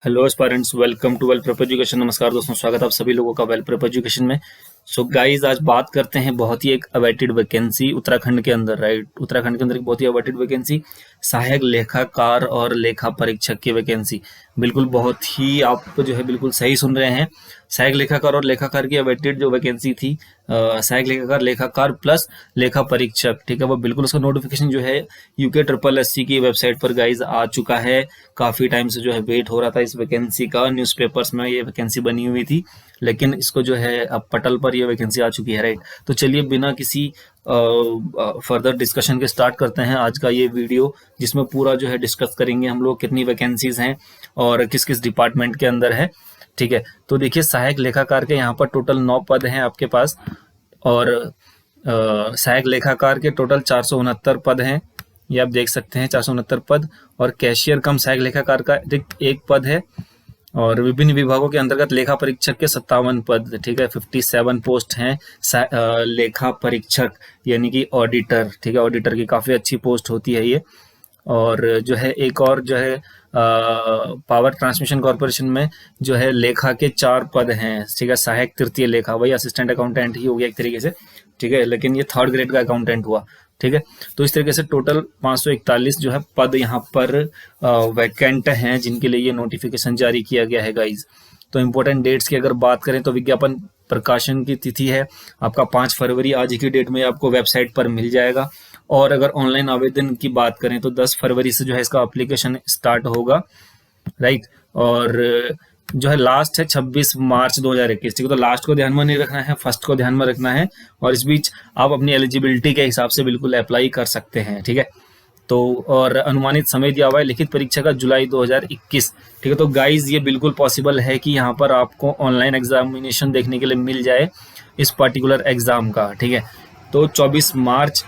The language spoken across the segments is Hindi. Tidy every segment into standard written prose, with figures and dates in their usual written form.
Hello aspirants, welcome to Well Prep education. नमस्कार दोस्तों, स्वागत है आप सभी लोगों का वेल प्रेप एजुकेशन में। सो गाइस, आज बात करते हैं बहुत ही एक अवेटेड वैकेंसी उत्तराखंड के अंदर, राइट। उत्तराखंड के अंदर एक बहुत ही अवेटेड वैकेंसी, सहायक लेखाकार और लेखा परीक्षक की वैकेंसी। बिल्कुल बहुत ही आप जो है बिल्कुल सही सुन रहे हैं। सहायक लेखाकार और लेखाकार की अवेटेड जो वैकेंसी थी, सहायक लेखाकार, लेखाकार प्लस लेखा परीक्षक, ठीक है, वो बिल्कुल उसका नोटिफिकेशन जो है यूके ट्रिपल एस सी की वेबसाइट पर गाइज आ चुका है। काफ़ी टाइम से जो है वेट हो रहा था इस वैकेंसी का, न्यूज़पेपर्स में ये वैकेंसी बनी हुई थी, लेकिन इसको जो है अब पटल पर ये वैकेंसी आ चुकी है, राइट। तो चलिए बिना किसी फर्दर डिस्कशन के स्टार्ट करते हैं आज का ये वीडियो, जिसमें पूरा जो है डिस्कस करेंगे हम लोग कितनी वैकेंसीज हैं और किस किस डिपार्टमेंट के अंदर है, ठीक है। तो देखिए, सहायक लेखाकार के यहाँ पर टोटल 9 पद हैं आपके पास, और सहायक लेखाकार के टोटल 469 पद हैं, ये आप देख सकते हैं, 469 पद। और कैशियर कम सहायक लेखाकार का रिक्त एक पद है। और विभिन्न विभागों के अंतर्गत लेखा परीक्षक के 57 पद, ठीक है, 57 पोस्ट हैं। लेखा परीक्षक यानी कि ऑडिटर, ठीक है, ऑडिटर की काफ़ी अच्छी पोस्ट होती है ये। और जो है एक और जो है पावर ट्रांसमिशन कॉर्पोरेशन में जो है लेखा के 4 पद हैं, ठीक है। सहायक तृतीय लेखा, वही असिस्टेंट अकाउंटेंट ही हो गया एक तरीके से, ठीक है, लेकिन ये 3rd ग्रेड का अकाउंटेंट हुआ, ठीक है। तो इस तरीके से टोटल 541 जो है पद यहाँ पर वैकेंट हैं, जिनके लिए ये नोटिफिकेशन जारी किया गया है गाइज। तो इम्पोर्टेंट डेट्स की अगर बात करें तो विज्ञापन प्रकाशन की तिथि है आपका 5 फरवरी, आज की डेट में आपको वेबसाइट पर मिल जाएगा। और अगर ऑनलाइन आवेदन की बात करें तो 10 फरवरी से जो है इसका एप्लीकेशन स्टार्ट होगा, राइट। और जो है लास्ट है 26 मार्च 2021, ठीक है। तो लास्ट को ध्यान में नहीं रखना है, फर्स्ट को ध्यान में रखना है, और इस बीच आप अपनी एलिजिबिलिटी के हिसाब से बिल्कुल अप्लाई कर सकते हैं, ठीक है। तो और अनुमानित समय दिया हुआ है लिखित परीक्षा का जुलाई 2021, ठीक है। तो गाइज ये बिल्कुल पॉसिबल है कि यहाँ पर आपको ऑनलाइन एग्जामिनेशन देखने के लिए मिल जाए इस पर्टिकुलर एग्जाम का, ठीक है। तो 26 मार्च,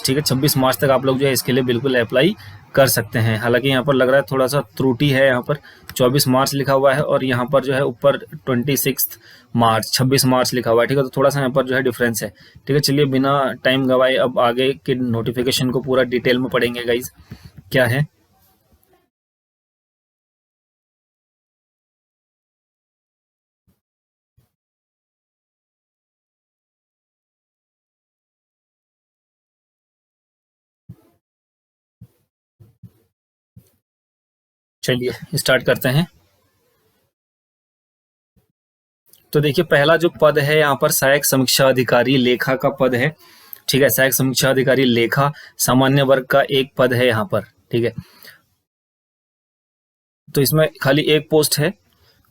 ठीक है, 26 मार्च तक आप लोग जो है इसके लिए बिल्कुल अप्लाई कर सकते हैं। हालांकि यहाँ पर लग रहा है थोड़ा सा त्रुटि है, यहाँ पर 24 मार्च लिखा हुआ है और यहाँ पर जो है ऊपर 26 मार्च लिखा हुआ है, ठीक है। तो थोड़ा सा यहाँ पर जो है डिफरेंस है, ठीक है। चलिए बिना टाइम गवाए अब आगे के नोटिफिकेशन को पूरा डिटेल में पढ़ेंगे गाइज, क्या है। चलिए स्टार्ट करते हैं। तो देखिए, पहला जो पद है यहाँ पर सहायक समीक्षा अधिकारी लेखा का पद है, ठीक है। सहायक समीक्षा अधिकारी लेखा सामान्य वर्ग का एक पद है यहाँ पर, ठीक है। तो इसमें खाली एक पोस्ट है,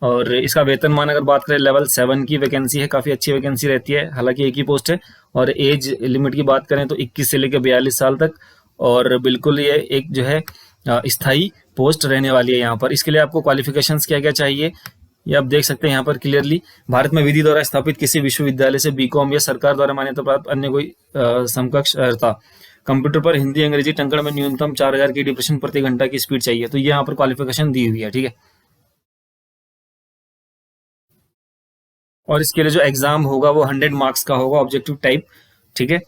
और इसका वेतनमान अगर बात करें लेवल 7 की वैकेंसी है, काफ़ी अच्छी वैकेंसी रहती है, हालांकि एक ही पोस्ट है। और एज लिमिट की बात करें तो 21 से लेकर 42 साल तक, और बिल्कुल ये एक जो है स्थायी पोस्ट रहने वाली है यहाँ पर। इसके लिए आपको क्वालिफिकेशंस क्या क्या चाहिए, ये आप देख सकते हैं यहाँ पर क्लियरली। भारत में विधि द्वारा स्थापित किसी विश्वविद्यालय से बीकॉम या सरकार द्वारा मान्यता प्राप्त अन्य कोई समकक्ष अर्हता, कंप्यूटर पर हिंदी अंग्रेजी टंकण में न्यूनतम 4000 की डिप्रेशन प्रति घंटा की स्पीड चाहिए। तो ये यहाँ पर क्वालिफिकेशन दी हुई है, ठीक है। और इसके लिए जो एग्जाम होगा वो 100 मार्क्स का होगा, ऑब्जेक्टिव टाइप, ठीक है।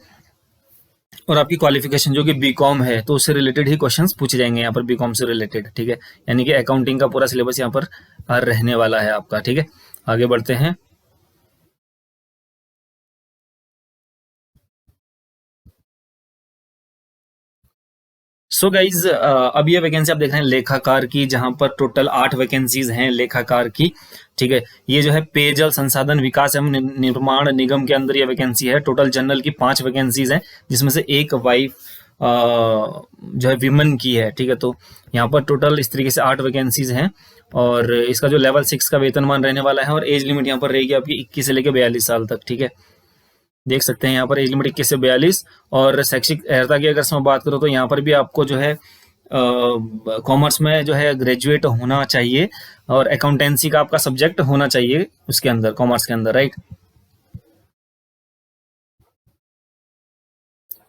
और आपकी क्वालिफिकेशन जो कि बीकॉम है तो उससे रिलेटेड ही क्वेश्चंस पूछे जाएंगे यहाँ पर, बीकॉम से रिलेटेड, ठीक है। यानी कि अकाउंटिंग का पूरा सिलेबस यहाँ पर रहने वाला है आपका, ठीक है। आगे बढ़ते हैं। सो गाइज, अब ये वैकेंसी आप देख रहे हैं लेखाकार की, जहां पर टोटल 8 वैकेंसीज हैं लेखाकार की, ठीक है। ये जो है पेयजल संसाधन विकास एवं निर्माण निगम के अंदर ये वैकेंसी है। टोटल जनरल की 5 वैकेंसीज हैं, जिसमें से एक वाइफ जो है विमेन की है, ठीक है। तो यहाँ पर टोटल इस तरीके से 8 वैकेंसीज हैं, और इसका जो लेवल 6 का वेतनमान रहने वाला है, और एज लिमिट यहाँ पर रहेगी आपकी 21 से लेकर 42 साल तक, ठीक है। देख सकते हैं यहाँ पर एज लिमिट 21 से 42। और शैक्षिक अर्हता की अगर मैं बात करूँ तो यहाँ पर भी आपको जो है कॉमर्स में जो है ग्रेजुएट होना चाहिए, और अकाउंटेंसी का आपका सब्जेक्ट होना चाहिए उसके अंदर, कॉमर्स के अंदर, राइट।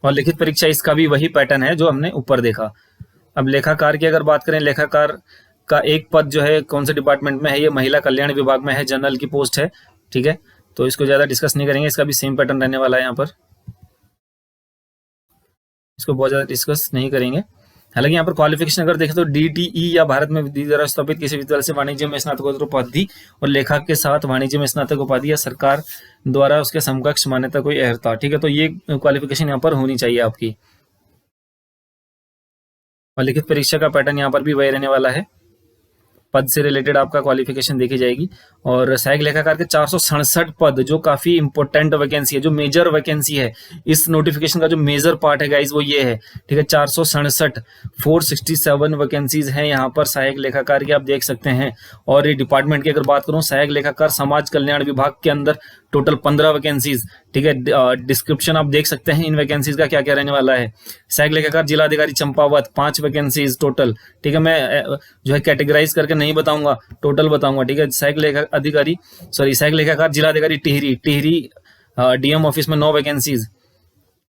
और लिखित परीक्षा इसका भी वही पैटर्न है जो हमने ऊपर देखा। अब लेखाकार की अगर बात करें, लेखाकार का एक पद जो है कौन से डिपार्टमेंट में है, ये महिला कल्याण विभाग में है, जनरल की पोस्ट है, ठीक है। तो इसको ज़्यादा डिस्कस नहीं करेंगे, इसका भी सेम पैटर्न रहने वाला है यहाँ पर, इसको बहुत ज़्यादा डिस्कस नहीं करेंगे। हालांकि यहाँ पर क्वालिफिकेशन अगर देखें तो DTE या भारत में विधि द्वारा स्थापित किसी विद्यालय से वाणिज्य में स्नातकोत्तर उपाधि और लेखक के साथ वाणिज्य में स्नातक उपाधि या सरकार द्वारा उसके समकक्ष मान्यता कोई अर्हता, ठीक है। तो ये क्वालिफिकेशन यहाँ पर होनी चाहिए आपकी। और लिखित परीक्षा का पैटर्न यहाँ पर भी वही रहने वाला है, पद से रिलेटेड आपका क्वालिफिकेशन देखी जाएगी। और सहायक लेखाकार के 467 पद, जो काफी इंपॉर्टेंट वैकेंसी है, जो मेजर वैकेंसी है, इस नोटिफिकेशन का जो मेजर पार्ट है गाइज वो ये है, ठीक है। 467 वैकेंसीज हैं यहाँ पर सहायक लेखाकार की, आप देख सकते हैं। और ये डिपार्टमेंट की अगर बात करूं, सहायक लेखाकार समाज कल्याण विभाग के अंदर टोटल 15 वैकेंसीज, ठीक है। डिस्क्रिप्शन आप देख सकते हैं इन वैकेंसीज का क्या क्या रहने वाला है। सहायक लेखाकार जिलाधिकारी चंपावत 5 वैकेंसीज टोटल, ठीक है। मैं जो है कैटेगराइज करके नहीं बताऊंगा, टोटल बताऊंगा, ठीक है। सहायक लेखाकार जिलाधिकारी टिहरी DM ऑफिस में 9 वैकेंसीज।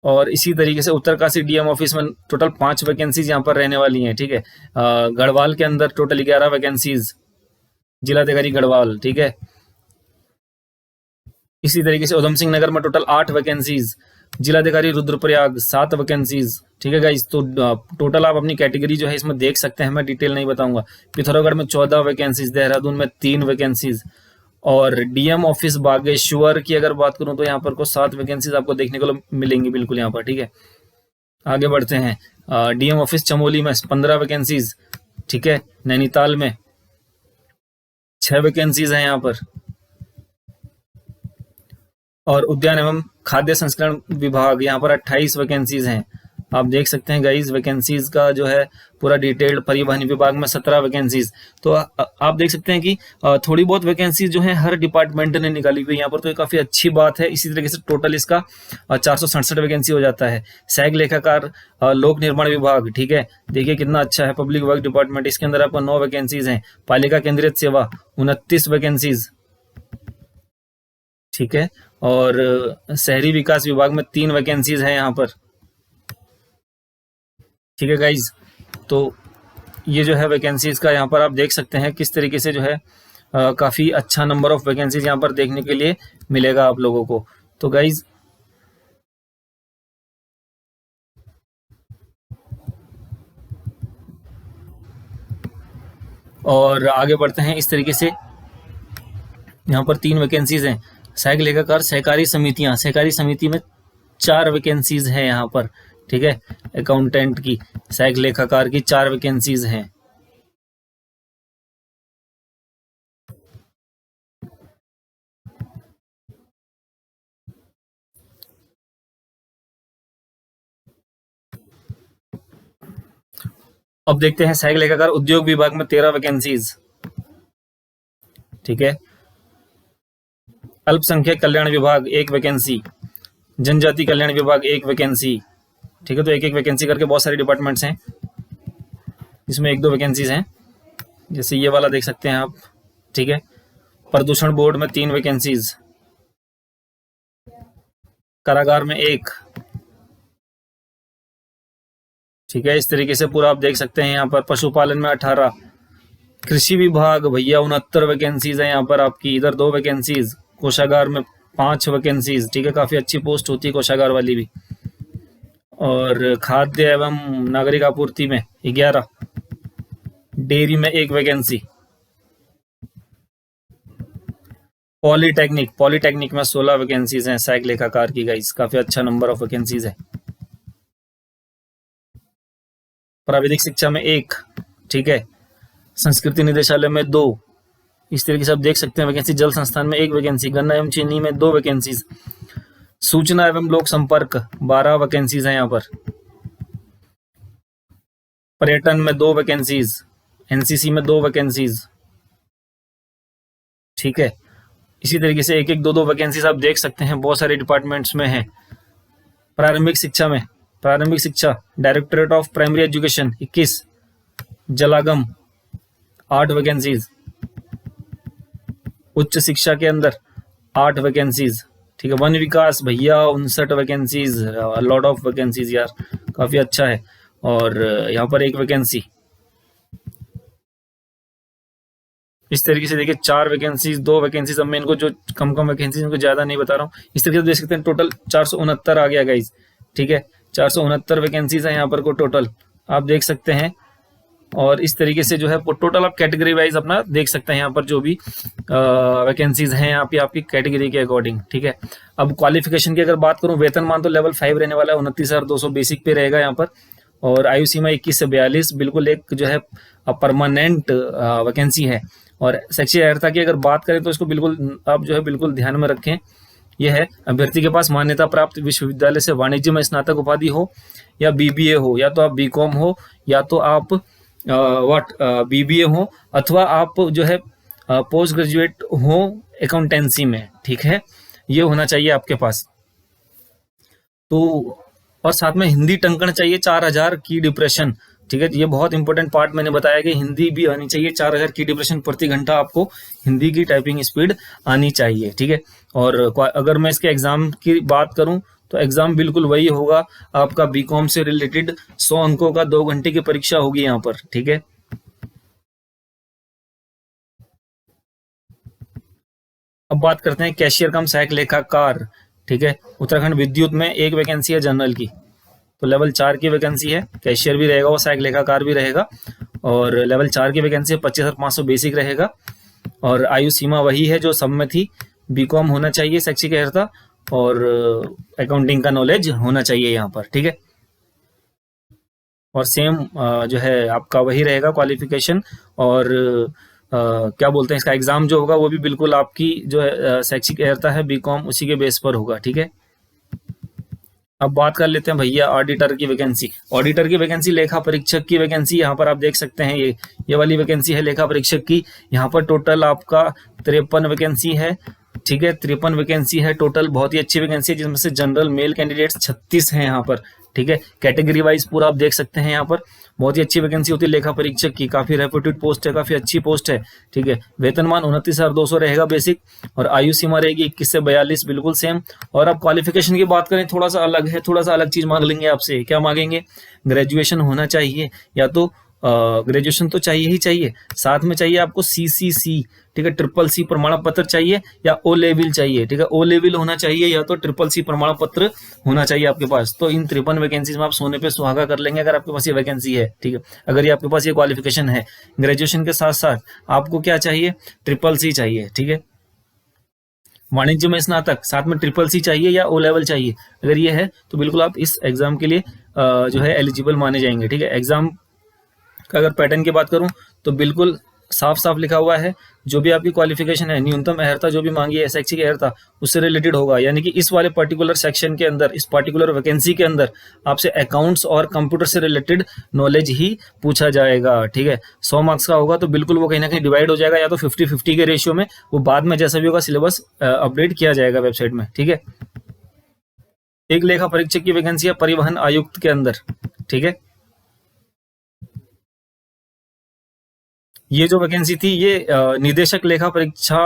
और इसी तरीके से उत्तरकाशी DM ऑफिस में टोटल 5 वैकेंसीज यहाँ पर रहने वाली हैं, ठीक है। गढ़वाल के अंदर टोटल 11 वैकेंसीज, जिलाधिकारी गढ़वाल, ठीक है। इसी तरीके से उधम सिंह नगर में टोटल 8 वैकेंसीज, जिलाधिकारी रुद्रप्रयाग 7 वैकेंसीज, ठीक है गाइस। तो टोटल आप अपनी कैटेगरी जो है इसमें देख सकते हैं, मैं डिटेल नहीं बताऊंगा। पिथौरागढ़ में 14 वैकेंसीज, देहरादून में 3 वैकेंसीज। और DM ऑफिस बागेश्वर की अगर बात करूं तो यहाँ पर को 7 वैकेंसीज आपको देखने को मिलेंगी बिल्कुल यहाँ पर, ठीक है। आगे बढ़ते हैं। DM ऑफिस चमोली में 15 वैकेंसीज, ठीक है। नैनीताल में 6 वैकेंसीज हैं यहाँ पर। और उद्यान एवं खाद्य संस्करण विभाग, यहाँ पर 28 वैकेंसीज हैं। आप देख सकते हैं गाइस वैकेंसीज का जो है पूरा डिटेल्ड। परिवहन विभाग में 17 वैकेंसीज। तो आप देख सकते हैं कि थोड़ी बहुत वैकेंसीज जो है हर डिपार्टमेंट ने निकाली हुई यहाँ पर, तो ये काफी अच्छी बात है। इसी तरीके से टोटल इसका 467 वैकेंसी हो जाता है। सहायक लेखाकार लोक निर्माण विभाग, ठीक है, देखिए कितना अच्छा है। पब्लिक वर्क डिपार्टमेंट, इसके अंदर आपको 9 वैकेंसीज हैं। पालिका केंद्रित सेवा 29 वैकेंसीज, ठीक है। और शहरी विकास विभाग में 3 वैकेंसीज हैं यहाँ पर, ठीक है गाइज। तो ये जो है वैकेंसीज का यहाँ पर आप देख सकते हैं किस तरीके से जो है काफी अच्छा नंबर ऑफ वैकेंसीज यहाँ पर देखने के लिए मिलेगा आप लोगों को। तो गाइज और आगे बढ़ते हैं। इस तरीके से यहाँ पर 3 वैकेंसीज हैं। सहायक लेखाकार सहकारी समितियां, सहकारी समिति में 4 वैकेंसीज हैं यहाँ पर, ठीक है। अकाउंटेंट की, सहायक लेखाकार की 4 वैकेंसीज हैं। अब देखते हैं सहायक लेखाकार उद्योग विभाग में 13 वैकेंसीज, ठीक है। अल्पसंख्यक कल्याण विभाग 1 वैकेंसी, जनजाति कल्याण विभाग 1 वैकेंसी, ठीक है। तो एक एक वैकेंसी करके बहुत सारे डिपार्टमेंट्स हैं जिसमें 1-2 वैकेंसीज हैं, जैसे ये वाला देख सकते हैं आप, ठीक है। प्रदूषण बोर्ड में 3 वैकेंसीज, कारागार में 1, ठीक है। इस तरीके से पूरा आप देख सकते हैं यहाँ पर। पशुपालन में 18, कृषि विभाग भैया 69 वैकेंसीज है यहाँ पर आपकी, इधर 2 वैकेंसीज। कोषागार में 5 वैकेंसीज, ठीक है। काफी अच्छी पोस्ट होती है कोषागार वाली भी। और खाद्य एवं नागरिक आपूर्ति में 11, डेयरी में 1 वैकेंसी। पॉलीटेक्निक में 16 वैकेंसीज हैं सहायक लेखाकार की गाइस, काफी अच्छा नंबर ऑफ वैकेंसीज है। प्राविधिक शिक्षा में 1, ठीक है। संस्कृति निदेशालय में 2, इस तरीके से आप देख सकते हैं वैकेंसी। जल संस्थान में 1 वैकेंसी, गन्ना एवं चीनी में 2 वैकेंसीज। सूचना एवं लोक संपर्क 12 वैकेंसीज हैं यहाँ पर। पर्यटन में 2 वैकेंसीज, NCC में 2 वैकेंसीज, ठीक है। इसी तरीके से 1-1, 2-2 वैकेंसीज आप देख सकते हैं बहुत सारे डिपार्टमेंट्स में है। प्रारंभिक शिक्षा directorate of primary education 21, जलागम 8 vacancies. उच्च शिक्षा के अंदर 8 वैकेंसीज, ठीक है। वन विकास भैया 59 वैकेंसीज, लॉट ऑफ वैकेंसीज यार, काफी अच्छा है। और यहाँ पर 1 वैकेंसी। इस तरीके से देखिए 4 वैकेंसीज, 2 वैकेंसीज। अब मैं इनको जो कम वैकेंसीज इनको ज्यादा नहीं बता रहा हूँ। इस तरीके से देख सकते हैं टोटल 469 आ गया गाइज, ठीक है। 469 वैकेंसीज है यहाँ पर को टोटल। आप देख सकते हैं। और इस तरीके से जो है टोटल आप कैटेगरी वाइज अपना देख सकते हैं यहाँ पर जो भी वैकेंसीज हैं यहाँ पे आपकी कैटेगरी के अकॉर्डिंग, ठीक है। अब क्वालिफिकेशन की अगर बात करूँ, वेतनमान तो लेवल 5 रहने वाला है, 29,200 बेसिक पे रहेगा यहाँ पर। और आयु सीमा 21 से 42, बिल्कुल एक जो है परमानेंट वैकेंसी है। और शैक्षिक अर्हता की अगर बात करें तो इसको बिल्कुल आप जो है बिल्कुल ध्यान में रखें। यह है अभ्यर्थी के पास मान्यता प्राप्त विश्वविद्यालय से वाणिज्य में स्नातक उपाधि हो या बीबीए हो, या तो आप बीकॉम हो, या तो आप बीबीए हो, अथवा आप जो है पोस्ट ग्रेजुएट हो अकाउंटेंसी में, ठीक है। ये होना चाहिए आपके पास। तो और साथ में हिंदी टंकण चाहिए 4000 की डिप्रेशन, ठीक है। ये बहुत इंपॉर्टेंट पार्ट मैंने बताया कि हिंदी भी आनी चाहिए 4000 की डिप्रेशन प्रति घंटा, आपको हिंदी की टाइपिंग स्पीड आनी चाहिए, ठीक है। और अगर मैं इसके एग्जाम की बात करूं तो एग्जाम बिल्कुल वही होगा आपका, बीकॉम से रिलेटेड 100 अंकों का 2 घंटे की परीक्षा होगी यहाँ पर, ठीक है। अब बात करते हैं कैशियर कम सहायक लेखाकार, ठीक है। उत्तराखंड विद्युत में एक वैकेंसी है जनरल की, तो लेवल 4 की वैकेंसी है। कैशियर भी रहेगा और सहायक लेखाकार भी रहेगा, और लेवल 4 की वैकेंसी है। 25,500 बेसिक रहेगा, और आयु सीमा वही है जो सब में थी। बीकॉम होना चाहिए शैक्षिक अर्हता, और अकाउंटिंग का नॉलेज होना चाहिए यहाँ पर, ठीक है। और सेम जो है आपका वही रहेगा क्वालिफिकेशन। और क्या बोलते हैं, इसका एग्जाम जो होगा वो भी बिल्कुल आपकी जो है शैक्षिक अर्हता है बीकॉम, उसी के बेस पर होगा, ठीक है। अब बात कर लेते हैं भैया ऑडिटर की वैकेंसी। ऑडिटर की वैकेंसी, लेखा परीक्षक की वैकेंसी, यहाँ पर आप देख सकते हैं ये वाली वैकेंसी है लेखा परीक्षक की। यहाँ पर टोटल आपका 53 वैकेंसी है, ठीक है। 53 वैकेंसी है टोटल, बहुत ही अच्छी वैकेंसी है, जिसमें से जनरल मेल कैंडिडेट्स 36 हैं यहाँ पर, ठीक है। कैटेगरी वाइज पूरा आप देख सकते हैं यहाँ पर। बहुत ही अच्छी वैकेंसी होती है लेखा परीक्षक की, काफी रेप्यूटेड पोस्ट है, काफी अच्छी पोस्ट है, ठीक है। वेतनमान 29,200 रहेगा बेसिक, और आयु सीमा रहेगी 21 से 42, बिल्कुल सेम। और अब क्वालिफिकेशन की बात करें, थोड़ा सा अलग है, थोड़ा सा अलग चीज मांग लेंगे आपसे। क्या मांगेंगे? ग्रेजुएशन होना चाहिए, या तो ग्रेजुएशन तो चाहिए ही चाहिए, साथ में चाहिए आपको CCC, ठीक है, CCC प्रमाण पत्र चाहिए, या O लेवल चाहिए, ठीक है। O लेवल होना चाहिए, या तो CCC प्रमाण पत्र होना चाहिए आपके पास। तो इन 53 वैकेंसीज में आप सोने पे सुहागा कर लेंगे अगर आपके पास ये वैकेंसी है, ठीक है। अगर ये आपके पास ये क्वालिफिकेशन है, ग्रेजुएशन के साथ साथ आपको क्या चाहिए? CCC चाहिए, ठीक है। वाणिज्य में स्नातक, साथ में CCC चाहिए या O लेवल चाहिए। अगर ये है तो बिल्कुल आप इस एग्जाम के लिए जो है एलिजिबल माने जाएंगे, ठीक है। एग्जाम का अगर पैटर्न की बात करूं तो बिल्कुल साफ साफ लिखा हुआ है, जो भी आपकी क्वालिफिकेशन है, न्यूनतम अर्हता जो भी मांगी है शैक्षिक अर्हता, उससे रिलेटेड होगा। यानी कि इस वाले पर्टिकुलर सेक्शन के अंदर, इस पर्टिकुलर वैकेंसी के अंदर आपसे अकाउंट्स और कंप्यूटर से रिलेटेड नॉलेज ही पूछा जाएगा, ठीक है। 100 मार्क्स का होगा तो बिल्कुल वो कहीं ना कहीं डिवाइड हो जाएगा, या तो 50-50 के रेशियो में, वो बाद में जैसा भी होगा सिलेबस अपडेट किया जाएगा वेबसाइट में, ठीक है। एक लेखा परीक्षक की वैकेंसी है परिवहन आयुक्त के अंदर, ठीक है। ये जो वैकेंसी थी ये निदेशक लेखा परीक्षा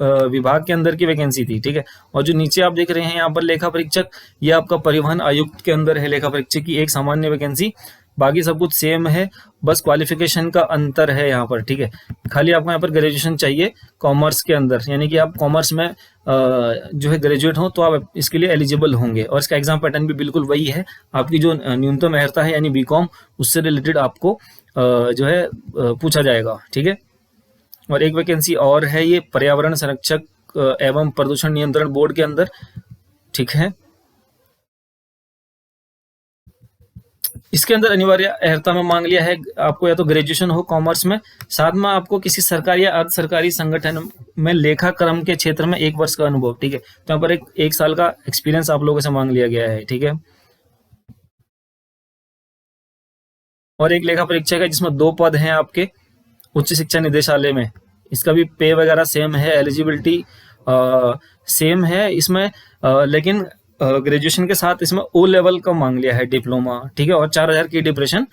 विभाग के अंदर की वैकेंसी थी, ठीक है। और जो नीचे आप देख रहे हैं यहाँ पर लेखा परीक्षक, ये आपका परिवहन आयुक्त के अंदर है लेखा परीक्षक की एक सामान्य वैकेंसी। बाकी सब कुछ सेम है, बस क्वालिफिकेशन का अंतर है यहाँ पर, ठीक है। खाली आपको यहाँ पर ग्रेजुएशन चाहिए कॉमर्स के अंदर, यानी कि आप कॉमर्स में जो है ग्रेजुएट हो तो आप इसके लिए एलिजिबल होंगे। और इसका एग्जाम पैटर्न भी बिल्कुल वही है, आपकी जो न्यूनतम अर्हता है यानी बीकॉम, उससे रिलेटेड आपको जो है पूछा जाएगा, ठीक है। और एक वैकेंसी और है, ये पर्यावरण संरक्षक एवं प्रदूषण नियंत्रण बोर्ड के अंदर, ठीक है। इसके अंदर अनिवार्य अर्हता में मांग लिया है आपको या तो ग्रेजुएशन हो कॉमर्स में, साथ में आपको किसी सरकारी या अर्ध सरकारी संगठन में लेखा क्रम के क्षेत्र में 1 वर्ष का अनुभव, ठीक है। तो यहाँ पर एक साल का एक्सपीरियंस आप लोगों से मांग लिया गया है, ठीक है। और एक लेखा परीक्षक है जिसमें 2 पद हैं आपके उच्च शिक्षा निदेशालय में। इसका भी पे वगैरह सेम है, एलिजिबिलिटी सेम है इसमें, लेकिन ग्रेजुएशन के साथ इसमें O लेवल का मांग लिया है, डिप्लोमा, ठीक है। और 4000 की डिप्रेशन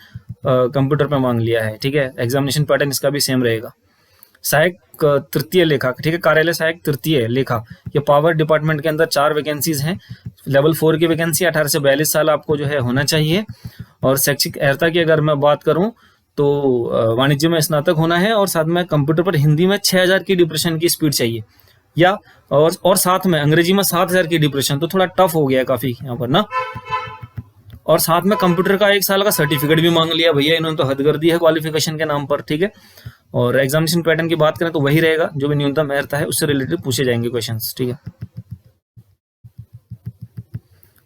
कंप्यूटर पे मांग लिया है, ठीक है। एग्जामिनेशन पैटर्न इसका भी सेम रहेगा। सहायक तृतीय लेखा, ठीक है, कार्यालय सहायक तृतीय लेखा, ये पावर डिपार्टमेंट के अंदर 4 वैकेंसीज हैं। लेवल 4 की वैकेंसी, 18 से 42 साल आपको जो है होना चाहिए। और शैक्षिक अर्हता की अगर मैं बात करूं तो वाणिज्य में स्नातक होना है, और साथ में कंप्यूटर पर हिंदी में 6000 की डिप्रेशन की स्पीड चाहिए, या और साथ में अंग्रेजी में 7000 की डिप्रेशन। तो थोड़ा टफ हो गया है काफी यहाँ पर ना। और साथ में कंप्यूटर का 1 साल का सर्टिफिकेट भी मांग लिया भैया, इन्होंने तो हद कर दी है क्वालिफिकेशन के नाम पर, ठीक है। और एग्जामिनेशन पैटर्न की बात करें तो वही रहेगा, जो भी न्यूनतम अर्हता है उससे रिलेटेड पूछे जाएंगे क्वेश्चंस, ठीक है।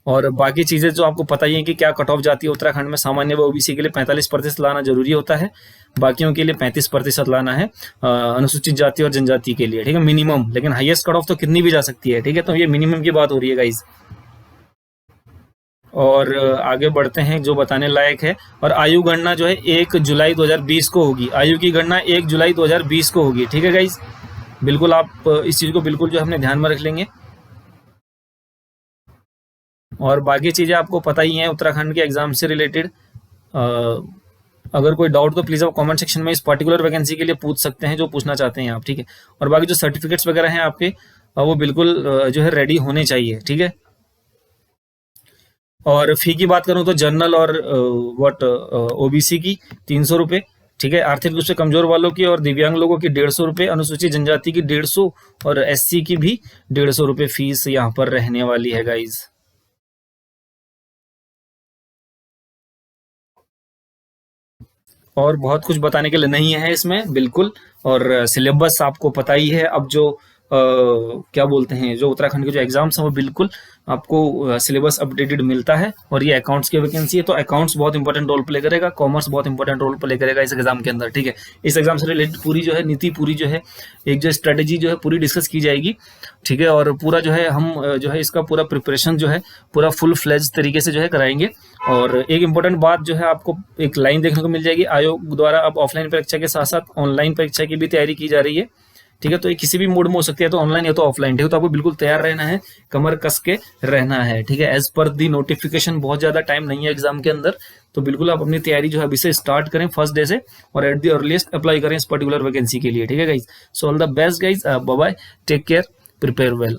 और बाकी चीजें जो आपको पता ही है कि क्या कट ऑफ जाती है उत्तराखंड में। सामान्य व ओबीसी के लिए 45% लाना जरूरी होता है, बाकियों के लिए 35% लाना है अनुसूचित जाति और जनजाति के लिए, ठीक है, मिनिमम। लेकिन हाईएस्ट कट ऑफ तो कितनी भी जा सकती है, ठीक है, तो ये मिनिमम की बात हो रही है गाइज। और आगे बढ़ते हैं जो बताने लायक है। और आयु गणना जो है 1 जुलाई 2020 को होगी, आयु की गणना 1 जुलाई 2020 को होगी, ठीक है गाइज। बिल्कुल आप इस चीज को बिल्कुल जो हमने ध्यान में रख लेंगे। और बाकी चीजें आपको पता ही हैं उत्तराखंड के एग्जाम से रिलेटेड। अगर कोई डाउट तो प्लीज आप कमेंट सेक्शन में इस पर्टिकुलर वैकेंसी के लिए पूछ सकते हैं, जो पूछना चाहते हैं आप, ठीक है। और बाकी जो सर्टिफिकेट्स वगैरह हैं आपके वो बिल्कुल जो है रेडी होने चाहिए, ठीक है। और फी की बात करूं तो जनरल और ओबीसी की 300 रुपये, ठीक है। आर्थिक रूप से कमजोर वालों की और दिव्यांग लोगों की 150 रुपये, अनुसूचित जनजाति की 150 और एससी की भी 150 रुपये फीस यहाँ पर रहने वाली है गाइज। और बहुत कुछ बताने के लिए नहीं है इसमें बिल्कुल। और सिलेबस आपको पता ही है। अब जो क्या बोलते हैं, जो उत्तराखंड के जो एग्जाम्स हैं वो बिल्कुल आपको सिलेबस अपडेटेड मिलता है। और ये अकाउंट्स की वैकेंसी है, तो अकाउंट्स बहुत इंपॉर्टेंट रोल प्ले करेगा, कॉमर्स बहुत इंपॉर्टेंट रोल प्ले करेगा इस एग्जाम के अंदर, ठीक है। इस एग्जाम से रिलेटेड पूरी जो है नीति, पूरी जो है एक जो स्ट्रेटेजी जो है पूरी डिस्कस की जाएगी, ठीक है। और पूरा जो है हम जो है इसका पूरा प्रिपरेशन जो है पूरा फुल फ्लेज तरीके से जो है कराएंगे। और एक इम्पोर्टेंट बात जो है आपको एक लाइन देखने को मिल जाएगी, आयोग द्वारा अब ऑफलाइन परीक्षा के साथ साथ ऑनलाइन परीक्षा की भी तैयारी की जा रही है, ठीक है। तो ये किसी भी मोड में हो सकती है, तो ऑनलाइन या तो ऑफलाइन, ठीक है। तो आपको बिल्कुल तैयार रहना है, कमर कस के रहना है, ठीक है। एज पर दी नोटिफिकेशन बहुत ज्यादा टाइम नहीं है एग्जाम के अंदर, तो बिल्कुल आप अपनी तैयारी जो है अभी से स्टार्ट करें फर्स्ट डे से, और एट द अर्लीस्ट अप्लाई करें इस पर्टिकुलर वैकेंसी के लिए, ठीक है guys. So all the best guys, bye bye, take care, prepare well.